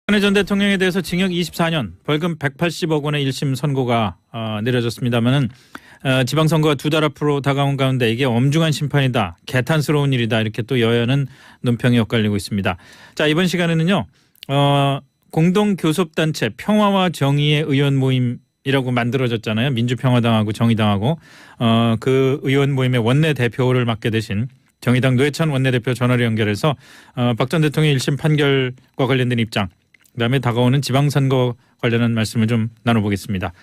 박근혜 전 대통령에 대해서 징역 24년, 벌금 180억 원의 1심 선고가 내려졌습니다만은 지방선거가 두 달 앞으로 다가온 가운데 이게 엄중한 심판이다, 개탄스러운 일이다, 이렇게 또 여야는 논평이 엇갈리고 있습니다. 자, 이번 시간에는요 공동교섭단체 평화와 정의의 의원 모임이라고 만들어졌잖아요. 민주평화당하고 정의당하고 그 의원 모임의 원내대표를 맡게 되신 정의당 노회찬 원내대표 전화로 연결해서 박 전 대통령 1심 판결과 관련된 입장, 그다음에 다가오는 지방선거 관련한 말씀을 좀 나눠보겠습니다.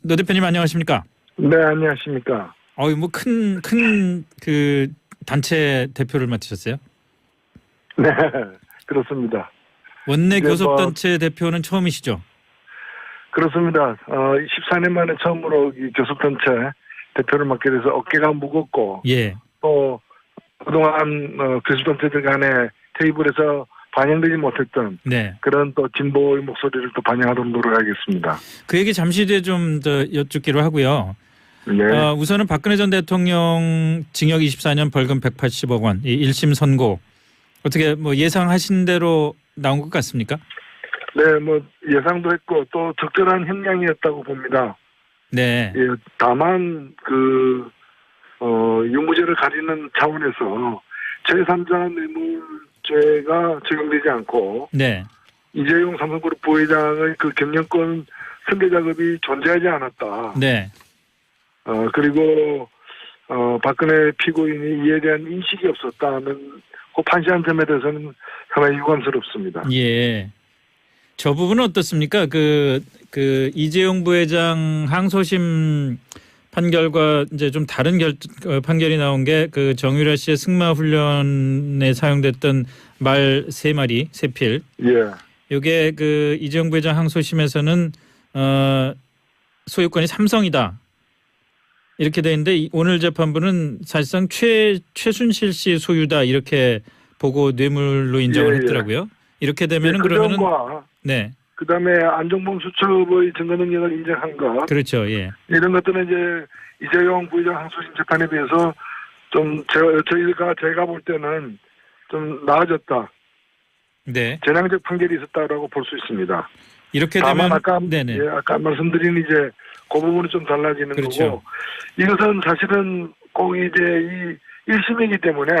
노 대표님 안녕하십니까? 네, 안녕하십니까? 뭐 큰 그 단체 대표를 맡으셨어요? 네, 그렇습니다. 원내 교섭단체 대표는 처음이시죠? 그렇습니다. 14년 만에 처음으로 이 교섭단체 대표를 맡게 돼서 어깨가 무겁고, 예. 또 그동안 교섭단체들 간에 테이블에서 반영되지 못했던 네. 그런 또 진보의 목소리를 또 반영하도록 노력하겠습니다. 그 얘기 잠시 뒤에 좀 더 여쭙기로 하고요. 네. 우선은 박근혜 전 대통령 징역 24년 벌금 180억 원 이 1심 선고 어떻게 뭐 예상하신 대로 나온 것 같습니까? 네, 뭐 예상도 했고 또 적절한 형량이었다고 봅니다. 네. 예, 다만 유무죄를 가리는 차원에서 제3자 뇌물죄가 적용되지 않고, 네. 이재용 삼성그룹 부회장의 그 경영권 승계 작업이 존재하지 않았다. 네. 그리고 박근혜 피고인이 이에 대한 인식이 없었다는 그 판시한 점에 대해서는 상당히 유감스럽습니다. 예. 저 부분은 어떻습니까? 그 이재용 부회장 항소심 판결과 이제 좀 다른 판결이 나온 게 그 정유라 씨의 승마 훈련에 사용됐던 말 3마리, 3필. 예. 이게 그 이재용 부회장 항소심에서는 소유권이 삼성이다, 이렇게 돼 있는데 오늘 재판부는 사실상 최순실 씨 소유다, 이렇게 보고 뇌물로 인정을 했더라고요. 이렇게 되면은 그러면은 네. 그다음에 안종범 수첩의 증거 능력을 인정한 것. 그렇죠. 예. 이런 것들은 이제 이재용 부회장 항소심 재판에 비해서 좀 제가 볼 때는 좀 나아졌다. 네. 전향적 판결이 있었다라고 볼 수 있습니다. 이렇게 다만 되면 아까 말씀드린 이제 그 부분이 좀 달라지는 그렇죠. 거고, 이것은 사실은 꼭 이제 이 1심이기 때문에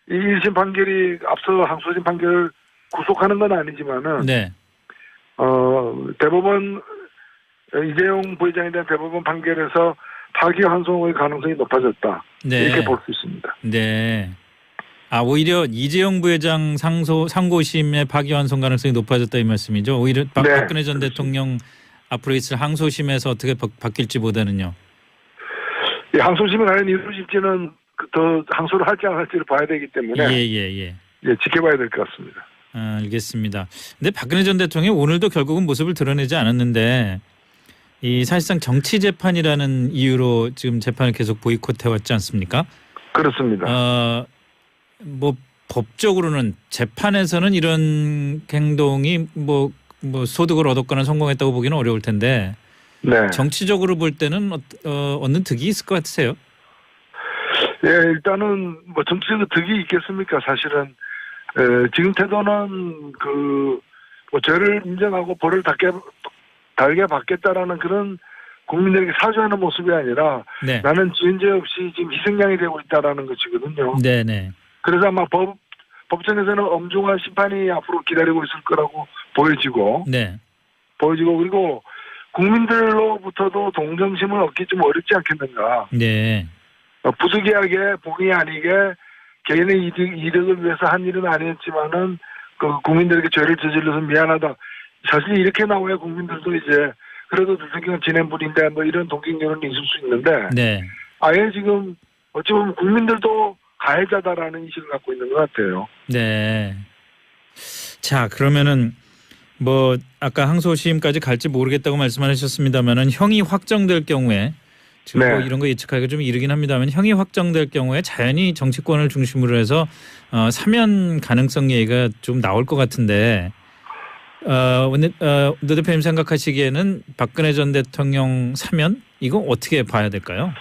이 1심 판결이 앞서 항소심 판결을 구속하는 건 아니지만은 네. 대법원 이재용 부회장에 대한 대법원 판결에서 파기환송의 가능성이 높아졌다. 네. 이렇게 볼 수 있습니다. 네. 오히려 이재용 부회장 상고심의 파기환송 가능성이 높아졌다, 이 말씀이죠. 오히려 박근혜 전 대통령 앞으로 있을 항소심에서 어떻게 바뀔지보다는요. 예, 항소심이 과연 이루어질지는 더 항소를 할지 안 할지를 봐야 되기 때문에 예, 지켜봐야 될 것 같습니다. 알겠습니다. 근데 박근혜 전 대통령이 오늘도 결국은 모습을 드러내지 않았는데 이 사실상 정치 재판이라는 이유로 지금 재판을 계속 보이콧해 왔지 않습니까? 그렇습니다. 뭐 법적으로는 재판에서는 이런 행동이 뭐 소득을 얻었거나 성공했다고 보기는 어려울 텐데, 네. 정치적으로 볼 때는 얻는 득이 있을 것 같으세요? 예, 일단은 뭐 정치적 득이 있겠습니까? 사실은 지금 태도는 뭐 죄를 인정하고 벌을 달게 받겠다라는 그런 국민들에게 사죄하는 모습이 아니라, 네. 나는 지은죄 없이 지금 희생양이 되고 있다라는 것이거든요. 네네. 그래서 아마 법정에서는 엄중한 심판이 앞으로 기다리고 있을 거라고 보여지고, 네. 그리고 국민들로부터도 동정심을 얻기 좀 어렵지 않겠는가. 네. 부득이하게 본의 아니게 개인의 이득을 위해서 한 일은 아니었지만은 국민들에게 죄를 저질러서 미안하다. 사실 이렇게 나와야 국민들도 이제 그래도 누수경은 진행불인데 뭐 이런 동경론이 있을 수 있는데, 네. 아예 지금 어찌 보면 국민들도 가해자다라는 인식을 갖고 있는 것 같아요. 네. 자, 그러면은 뭐 아까 항소심까지 갈지 모르겠다고 말씀하셨습니다만은 형이 확정될 경우에 지금 뭐 이런 거 예측하기가 좀 이르긴 합니다만, 형이 확정될 경우에 자연히 정치권을 중심으로 해서 사면 가능성 얘기가 좀 나올 것 같은데, 노 대표님 생각하시기에는 박근혜 전 대통령 사면, 이거 어떻게 봐야 될까요?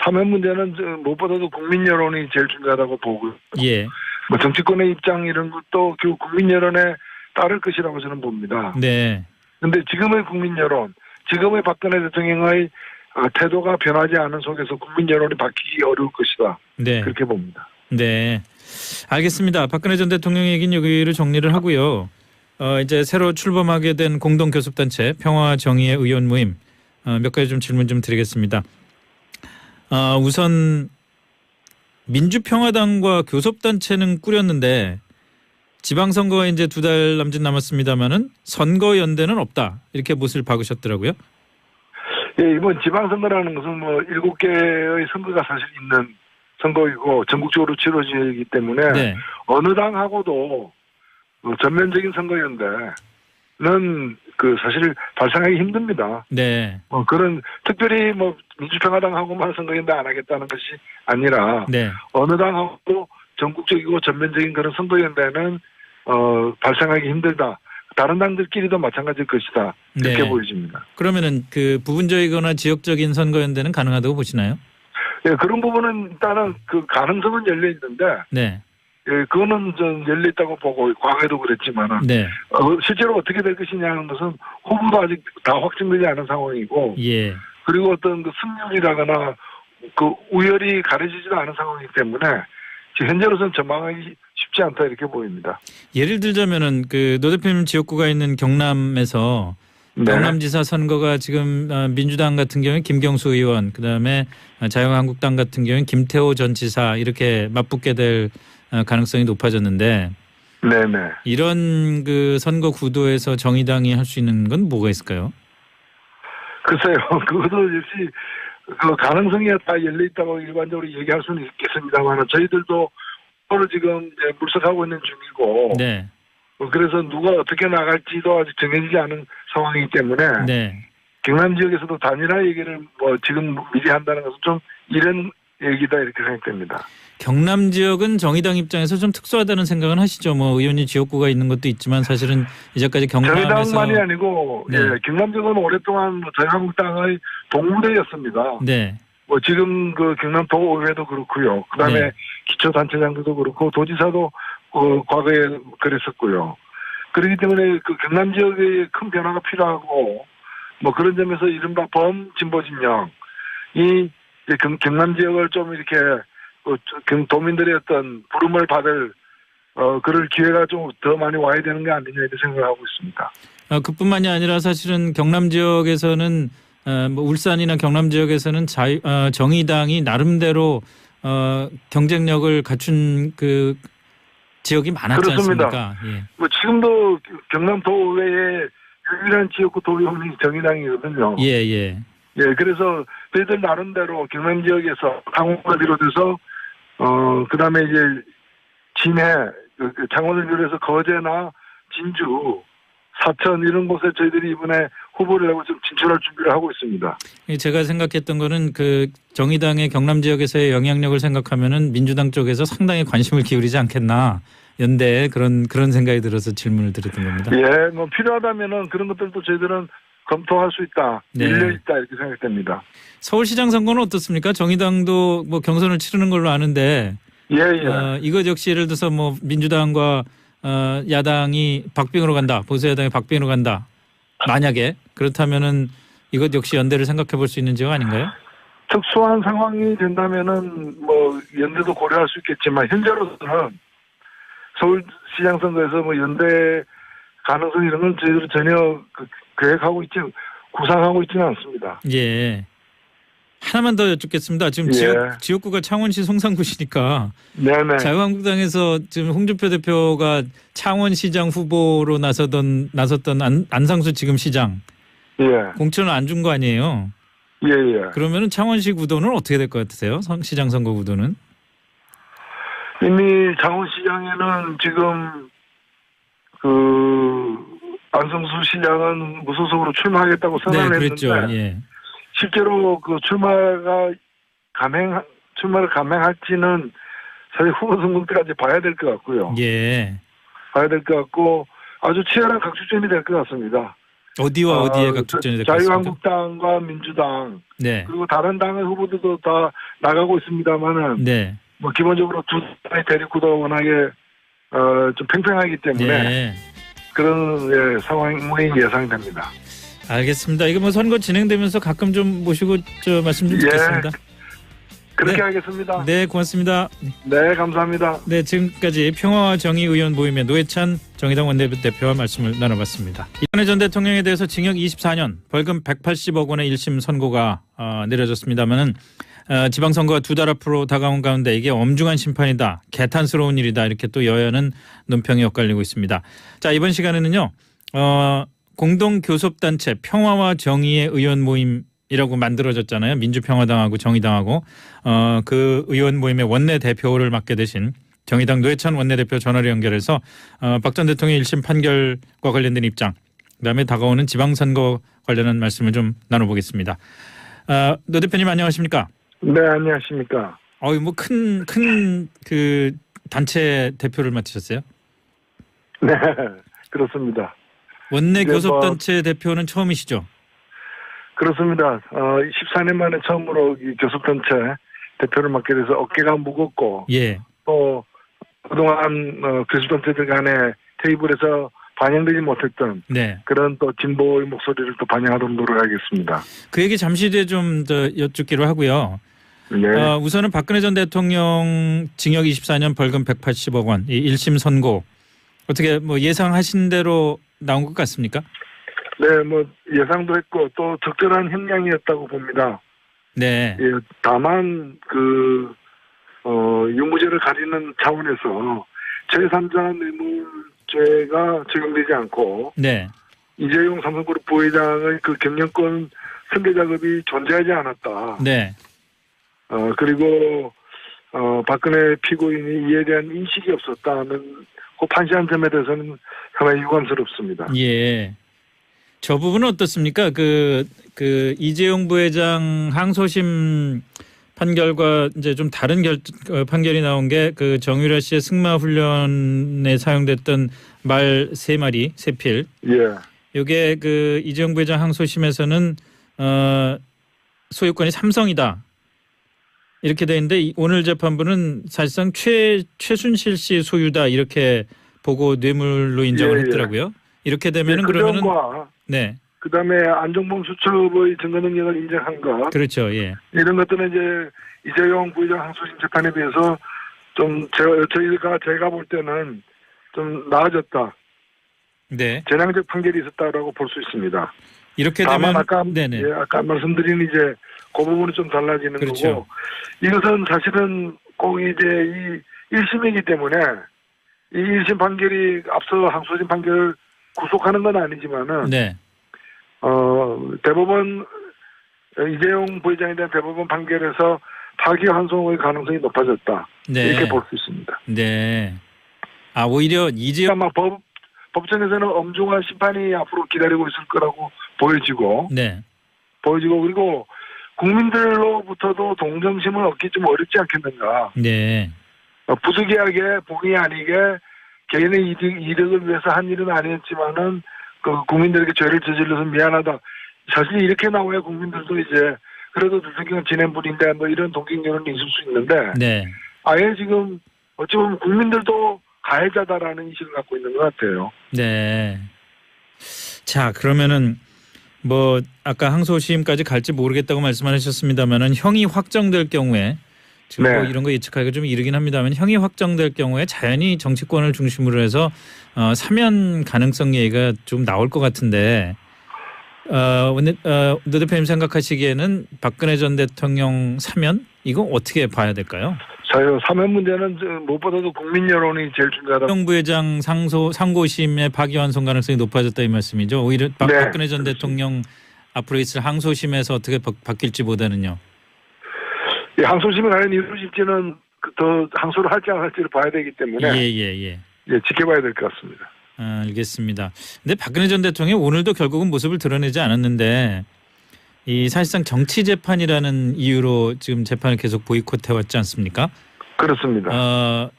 사면 문제는 무엇보다도 국민 여론이 제일 중요하다고 보고요. 예. 뭐 정치권의 입장 이런 것도 국민 여론에 따를 것이라고 저는 봅니다. 네. 그런데 지금의 국민 여론, 지금의 박근혜 대통령의 태도가 변하지 않은 속에서 국민 여론이 바뀌기 어려울 것이다. 네. 그렇게 봅니다. 네. 알겠습니다. 박근혜 전 대통령 얘기는 여기를 정리를 하고요. 이제 새로 출범하게 된 공동교섭단체 평화정의의 의원 모임 몇 가지 좀 질문 좀 드리겠습니다. 우선 민주평화당과 교섭단체는 꾸렸는데 지방선거에 이제 2달 남짓 남았습니다만은 선거연대는 없다 이렇게 못을 박으셨더라고요. 예, 이번 지방선거라는 것은 뭐 7개의 선거가 사실 있는 선거이고 전국적으로 치러지기 때문에 네. 어느 당하고도 전면적인 선거연대는 사실 발생하기 힘듭니다. 네. 그런 특별히 민주평화당하고만 선거연대 안 하겠다는 것이 아니라 네. 어느 당하고도 전국적이고 전면적인 그런 선거연대는 발생하기 힘들다. 다른 당들끼리도 마찬가지일 것이다. 이렇게 네. 보여집니다. 그러면은 그 부분적이거나 지역적인 선거연대는 가능하다고 보시나요? 예, 그런 부분은 일단은 그 가능성은 열려 있는데, 네. 예, 그거는 좀 열려 있다고 보고 과거에도 그랬지만은 네. 실제로 어떻게 될 것이냐는 것은 후보도 아직 다 확정되지 않은 상황이고, 예. 그리고 어떤 그 승률이라거나 그 우열이 가려지지도 않은 상황이기 때문에 현재로서는 전망하기 쉽지 않다 이렇게 보입니다. 예를 들자면은 그 노 대표님 지역구가 있는 경남에서 네. 경남지사 선거가 지금 민주당 같은 경우에 김경수 의원, 그다음에 자유한국당 같은 경우에 김태호 전 지사 이렇게 맞붙게 될 가능성이 높아졌는데 네네. 이런 그 선거 구도에서 정의당이 할 수 있는 건 뭐가 있을까요? 글쎄요. 그것도 역시 그 가능성이 다 열려 있다고 일반적으로 얘기할 수는 있겠습니다만 저희들도 서로 지금 이제 물색하고 있는 중이고 네. 그래서 누가 어떻게 나갈지도 아직 정해지지 않은 상황이기 때문에 네. 경남 지역에서도 단일화 얘기를 지금 미리 한다는 것은 좀 이런 얘기다 이렇게 생각됩니다. 경남 지역은 정의당 입장에서 좀 특수하다는 생각은 하시죠. 뭐 의원이 지역구가 있는 것도 있지만 사실은 이제까지 경남에서 정의당만이 아니고 네. 예, 경남 지역은 오랫동안 자유한국당의 동무대였습니다. 네. 지금 그 경남 도의회도 그렇고요. 그다음에 네. 기초단체장들도 그렇고 도지사도 과거에 그랬었고요. 그렇기 때문에 그 경남 지역에 큰 변화가 필요하고 그런 점에서 이른바 범진보 진영이 경남 지역을 좀 이렇게 도민들의 어떤 부름을 받을 그럴 기회가 좀 더 많이 와야 되는 게 아니냐 이렇게 생각하고 있습니다. 그뿐만이 아니라 사실은 경남 지역에서는 울산이나 경남 지역에서는 정의당이 나름대로 경쟁력을 갖춘 그 지역이 많았지 그렇습니다. 않습니까? 예. 지금도 경남 도의회의 유일한 지역구 도의원이 정의당이거든요. 예, 예. 예, 그래서 저희들 나름대로 경남 지역에서 강원을 비롯해서 그다음에 이제 진해, 창원을 비롯해서 거제나 진주, 사천 이런 곳에 저희들이 이번에 후보를 내고 지금 진출할 준비를 하고 있습니다. 제가 생각했던 거는 그 정의당의 경남 지역에서의 영향력을 생각하면은 민주당 쪽에서 상당히 관심을 기울이지 않겠나 연대에 그런 생각이 들어서 질문을 드렸던 겁니다. 예, 필요하다면은 그런 것들도 저희들은 검토할 수 있다, 네. 열려 있다 이렇게 생각됩니다. 서울시장 선거는 어떻습니까? 정의당도 경선을 치르는 걸로 아는데 예. 이것 역시 예를 들어서 민주당과 야당이 박빙으로 간다, 보수 야당이 박빙으로 간다. 만약에 그렇다면은 이것 역시 연대를 생각해 볼 수 있는 지역 아닌가요? 특수한 상황이 된다면은 연대도 고려할 수 있겠지만 현재로서는 서울시장 선거에서 연대 가능성 이런 건 저희들은 전혀 계획하고 구상하고 있지는 않습니다. 예. 하나만 더 여쭙겠습니다. 지금 지역구가 창원시 송산구시니까 네네. 자유한국당에서 지금 홍준표 대표가 창원시장 후보로 나섰던 안상수 지금 시장 공천을 안 준 거 아니에요? 예. 그러면은 창원시 구도는 어떻게 될 것 같으세요? 시장 선거 구도는? 이미 창원시장에는 지금 안성수 시장은 무소속으로 출마하겠다고 선언을 그랬죠. 했는데 예. 실제로 출마를 감행할지는 사실 후보 선거 때까지 봐야 될 것 같고요. 예. 봐야 될 것 같고 아주 치열한 각축전이 될 것 같습니다. 어디와 어디에 각축전이 될 것 같습니까? 자유한국당과 민주당 네. 그리고 다른 당의 후보들도 다 나가고 있습니다만은 네. 기본적으로 두 당의 대립구도 워낙에 좀 팽팽하기 때문에 네. 그런 상황이 예상됩니다. 알겠습니다. 이거 뭐 선거 진행되면서 가끔 좀 모시고 저 말씀 좀 듣겠습니다. 그렇게 네. 하겠습니다. 네, 고맙습니다. 네, 감사합니다. 네, 지금까지 평화와 정의 의원 모임의 노회찬 정의당 원내대표와 말씀을 나눠봤습니다. 이번에 전 대통령에 대해서 징역 24년, 벌금 180억 원의 1심 선고가 내려졌습니다마는 지방선거가 두 달 앞으로 다가온 가운데 이게 엄중한 심판이다, 개탄스러운 일이다, 이렇게 또 여야는 논평이 엇갈리고 있습니다. 자, 이번 시간에는요, 공동교섭단체 평화와 정의의 의원 모임이라고 만들어졌잖아요. 민주평화당하고 정의당하고 그 의원 모임의 원내대표를 맡게 되신 정의당 노회찬 원내대표 전화로 연결해서 박 전 대통령 1심 판결과 관련된 입장, 그다음에 다가오는 지방선거 관련한 말씀을 좀 나눠보겠습니다. 노 대표님 안녕하십니까? 네, 안녕하십니까? 뭐 큰 그 단체 대표를 맡으셨어요? 네, 그렇습니다. 원내 네, 교섭단체 대표는 처음이시죠? 그렇습니다. 14년 만에 처음으로 이 교섭단체 대표를 맡게 돼서 어깨가 무겁고 예. 또 그동안 교섭단체들 간에 테이블에서 반영되지 못했던 네. 그런 또 진보의 목소리를 또 반영하도록 노력하겠습니다. 그 얘기 잠시 뒤에 좀 더 여쭙기로 하고요. 네. 우선은 박근혜 전 대통령 징역 24년 벌금 180억 원 이 1심 선고 어떻게 뭐 예상하신 대로 나온 것 같습니까? 네, 뭐 예상도 했고 또 적절한 형량이었다고 봅니다. 네. 예, 다만 그 유무죄를 가리는 차원에서 제3자 뇌물죄가 적용되지 않고 네. 이재용 삼성그룹 부회장의 그 경영권 승계 작업이 존재하지 않았다. 네. 그리고 박근혜 피고인이 이에 대한 인식이 없었다는 그 판시한 점에 대해서는 상당히 유감스럽습니다. 예. 저 부분은 어떻습니까? 그 이재용 부회장 항소심 판결과 이제 좀 다른 판결이 나온 게 그 정유라 씨의 승마 훈련에 사용됐던 말 3마리, 3필. 예. 요게 그 이재용 부회장 항소심에서는 소유권이 삼성이다. 이렇게 돼 있는데 오늘 재판부는 사실상 최순실 씨 소유다 이렇게 보고 뇌물로 인정을 했더라고요. 이렇게 되면은 그러면은 네. 그다음에 안종범 수첩의 증거 능력을 인정한 것. 그렇죠. 예. 이런 것들은 이제 이재용 부회장 항소심 재판에 비해서 좀 제가 볼 때는 좀 나아졌다. 네. 전향적 판결이 있었다라고 볼 수 있습니다. 이렇게 다만 되면 아까 말씀드린 이제 그 부분이 좀 달라지는 그렇죠. 거고 이것은 사실은 꼭 이제 이 1심이기 때문에 이 1심 판결이 앞서 항소심 판결을 구속하는 건 아니지만은 네. 대법원 이재용 부회장에 대한 대법원 판결에서 파기환송의 가능성이 높아졌다. 네. 이렇게 볼 수 있습니다. 네. 오히려 이재용 아마 법정에서는 엄중한 심판이 앞으로 기다리고 있을 거라고 보여지고 네. 그리고 국민들로부터도 동정심을 얻기 좀 어렵지 않겠는가. 네. 부득이하게 본의 아니게 개인의 이득을 위해서 한 일은 아니었지만은 그 국민들에게 죄를 저질러서 미안하다. 사실 이렇게 나와야 국민들도 이제 그래도 두들기는 지낸 분인데 뭐 이런 동경론이 있을 수 있는데 네. 아예 지금 어찌 보면 국민들도 가해자다라는 인식을 갖고 있는 것 같아요. 네. 자, 그러면은 뭐 아까 항소심까지 갈지 모르겠다고 말씀하셨습니다만은 형이 확정될 경우에 지금 네. 뭐 이런 거 예측하기가 좀 이르긴 합니다만 형이 확정될 경우에 자연히 정치권을 중심으로 해서 사면 가능성 얘기가 좀 나올 것 같은데 노 대표님 생각하시기에는 박근혜 전 대통령 사면 이거 어떻게 봐야 될까요? 사면 문제는 무엇보다도 국민 여론이 제일 중요하다. 이재용 부회장 상고심의 파기환송 가능성이 높아졌다 이 말씀이죠. 오히려 박근혜 전 대통령 앞으로 있을 항소심에서 어떻게 바뀔지 보다는요. 이 항소심이 과연 이루어질지는 더 항소를 할지 안 할지를 봐야 되기 때문에 예, 지켜봐야 될 것 같습니다. 알겠습니다. 근데 박근혜 전 대통령이 오늘도 결국은 모습을 드러내지 않았는데 이 사실상 정치 재판이라는 이유로 지금 재판을 계속 보이콧해 왔지 않습니까? 그렇습니다.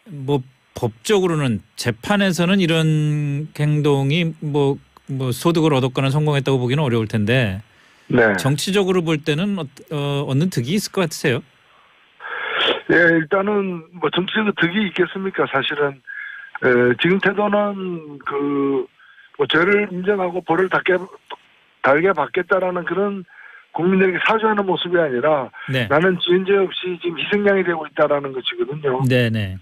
뭐 법적으로는 재판에서는 이런 행동이 뭐 소득을 얻었거나 성공했다고 보기는 어려울 텐데 네. 정치적으로 볼 때는 얻는 득이 있을 것 같으세요? 예, 일단은 뭐 정치적 득이 있겠습니까? 사실은 지금 태도는 뭐 죄를 인정하고 벌을 달게 받겠다라는 그런 국민들에게 사죄하는 모습이 아니라 네. 나는 지은 죄 없이 지금 희생양이 되고 있다라는 것이거든요. 네네.